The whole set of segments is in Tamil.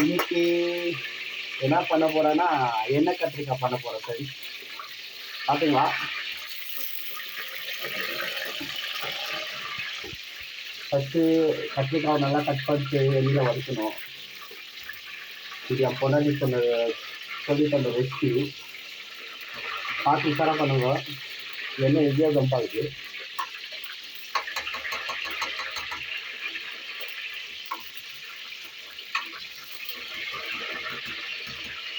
இன்னைக்கு என்ன பண்ண போகிறேன்னா எண்ணெய் கத்திரிக்காய் பண்ண போகிறேன் ஃப்ரெண்ட்ஸ். பார்த்தீங்களா, ஃபஸ்ட்டு கத்திரிக்காய் நல்லா கட் பண்ணிட்டு எண்ணெயில் வறுக்கணும். இது என் பொண்ணாடி சொல்லி தந்த ரெசிபி. பார்த்து உஷாராக பண்ணுங்க, எண்ணெய் எங்கேயோ ஜம்ப் ஆகுது.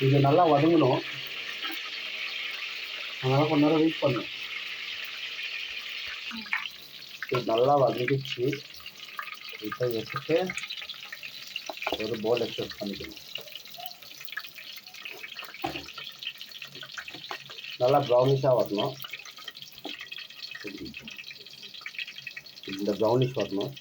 இது நல்லா வதங்கணும், அதனால் கொஞ்ச நேரம் வெயிட் பண்ணணும். இது நல்லா வதங்கிடுச்சு. இப்போ எடுத்துட்டு ஒரு போல் எக்ஸ்ட்ரா பண்ணிக்கணும். நல்லா ப்ரௌனிஷாக வரணும். இந்த ப்ரௌனிஷ் வரணும்.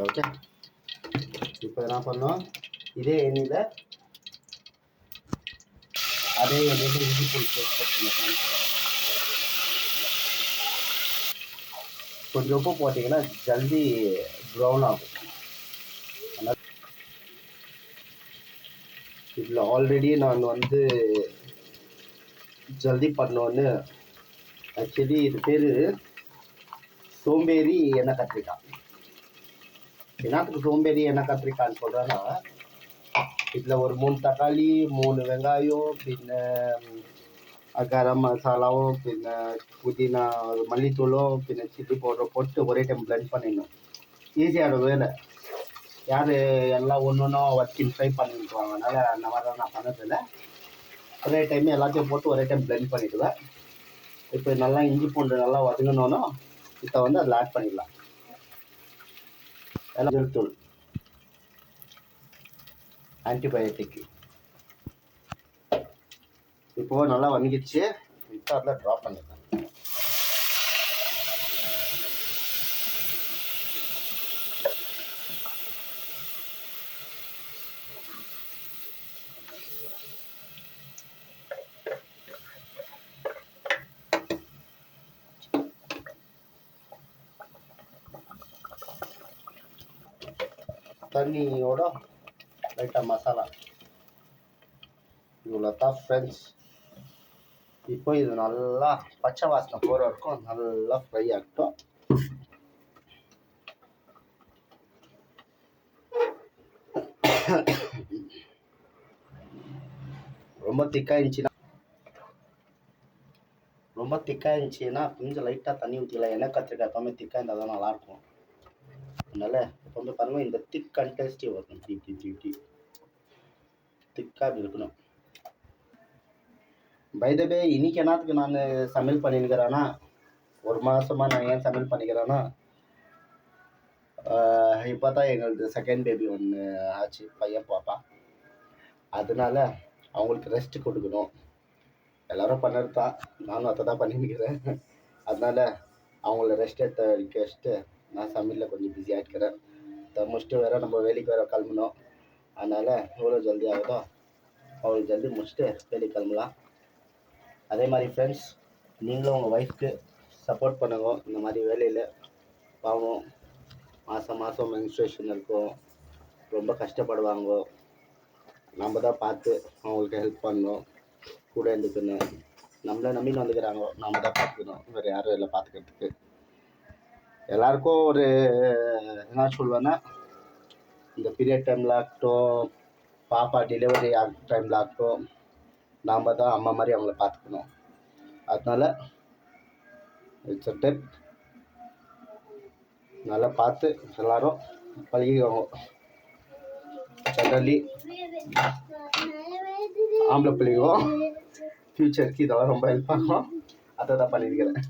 ஓகே, இப்போ என்ன பண்ணோம், அதே எண்ணெயில் இஞ்சி பூண்டு பேஸ்ட் பண்ணிக்கலாம். கொஞ்சம் உப்பு போட்டிங்கன்னா ஜல்தி ப்ரௌன் ஆகும். அதனால் இதில் ஆல்ரெடி நான் ஜல்தி பண்ணோன்னு, ஆக்சுவலி இது பேர் சோம்பேறி எண்ணெய் கத்திரிக்காய். என்னத்துக்கு சோம்பேறி எண்ணெய் கத்திரிக்காய்ன்னு சொல்கிறேன்னா, இதில் ஒரு 3 தக்காளி, 3 வெங்காயம், பின்ன கரம் மசாலாவும், பின்ன புதினா மல்லித்தூளும், பின்ன சில்லி பவுடரும் போட்டு ஒரே டைம் பிளெண்ட் பண்ணிடணும். ஈஸியாக வேலை. யார் எல்லாம் ஒன்று ஒன்றும் வச்சுன்னு ஃப்ரை பண்ணிட்டுருவாங்க. அதனால் அந்த மாதிரிலாம் நான் பண்ணதில்லை. ஒரே டைம் எல்லாத்தையும் போட்டு ஒரே டைம் பிளெண்ட் பண்ணிவிடுவேன். இப்போ நல்லா இஞ்சி பூண்டு நல்லா வதங்கணுன்னா இப்போ அதில் ஆட் பண்ணிடலாம். எல்லாம் தூள், ஆன்டிபயோட்டிக். இப்போது நல்லா வதங்கிடுச்சு. இப்போ அதில் ட்ராப் பண்ணிடலாம். தண்ணியோட லைட்டாக மசாலா, இவ்வளோ தான் ஃப்ரெண்ட்ஸ். இப்போ இது நல்லா பச்சை வாசனை போகிற வரைக்கும் நல்லா ஃப்ரை ஆகட்டும். ரொம்ப திக்காக இருந்துச்சுன்னா கொஞ்சம் லைட்டாக தண்ணி ஊற்றிக்கலாம். எண்ணெய் கத்திரிக்காய் எப்பவுமே திக்காக இருந்தால் தான் நல்லாயிருக்கும். அதனால் இப்போ பாருங்கள், இந்த திக் கன்சிஸ்டன்சி வரணும். இப்படி திக்காக இருக்கணும். பை த வே, இன்னைக்கு என்னத்துக்கு நான் சமையல் பண்ணிக்கிறேன்னா, ஒரு மாதமாக நான் ஏன் சமையல் பண்ணிக்கிறேன்னா, இப்போ தான் எங்களது செகண்ட் பேபி ஒன்று ஆச்சு, பையன் பாப்பா. அதனால அவங்களுக்கு ரெஸ்ட்டு கொடுக்கணும். எல்லோரும் பண்ணுறது தான், நானும் அதை தான் பண்ணிக்கிறேன். அதனால் அவங்கள ரெஸ்ட் வச்சுட்டு நான் சமையலில் கொஞ்சம் பிஸியாக இருக்கிறேன். முடிச்சுட்டு வேறு நம்ம வேலைக்கு வேறு கிளம்பணும். அதனால் எவ்வளோ ஜல்தி ஆகுதோ அவ்வளோ ஜல்தி முடிச்சுட்டு வேலைக்கு கிளம்பலாம். அதே மாதிரி ஃப்ரெண்ட்ஸ், நீங்களும் உங்கள் ஒய்ஃப்க்கு சப்போர்ட் பண்ணுங்க. இந்த மாதிரி வேலையில் பாவம் மாதம் மென்ஸ்ட்ரேஷன் இருக்கும், ரொம்ப கஷ்டப்படுவாங்க. நம்ம தான் பார்த்து அவங்களுக்கு ஹெல்ப் பண்ணணும், கூட இருந்துக்கணும். நம்மளை நம்பின்னு வந்துக்கிறாங்க, நம்ம தான் பார்த்துக்கணும். வேறு யாரும் இல்லை பார்த்துக்கிறதுக்கு. எல்லாருக்கும் ஒரு என்ன சொல்வேன்னா, இந்த பீரியட் டைமில் ஆகட்டும், பாப்பா டெலிவரி டைமில் ஆகட்டும், நாம் தான் அம்மா மாதிரி அவங்கள பார்த்துக்கணும். அதனால் இட்ஸ் அ டிப். நல்லா பார்த்து எல்லோரும் பழகிக்கோங்க. ஜெனரலி ஆம்பளை பிள்ளைக்கும் ஃப்யூச்சருக்கு இதெல்லாம் ரொம்ப ஹெல்ப் ஆகும். அதை தான் பண்ணியிருக்கிறேன்.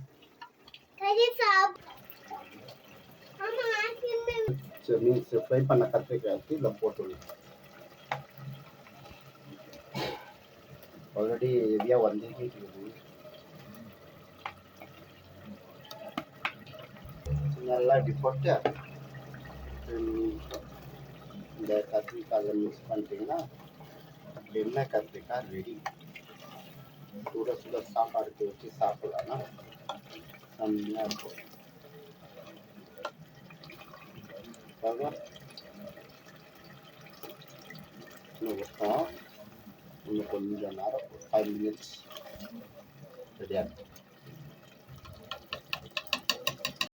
மீன்ஸ் ஃப்ரை பண்ண கத்திரிக்காய்க்கு இதில் போட்டுள்ளேன். ஆல்ரெடி ஹெவியாக வந்துருக்கு. நல்லா இப்படி போட்டு இந்த கத்திரிக்காயில் மிக்ஸ் பண்ணிட்டீங்கன்னா எண்ணெய் கத்திரிக்காய் ரெடி. சுட சுட சாப்பாடுக்கு வச்சு சாப்பிடலாம்னா செம்மையாக இருக்கும். பாருங்க, இன்னும் கொஞ்சம் நேரம், ஒரு 5 minutes ரெடியாக இருக்கும்.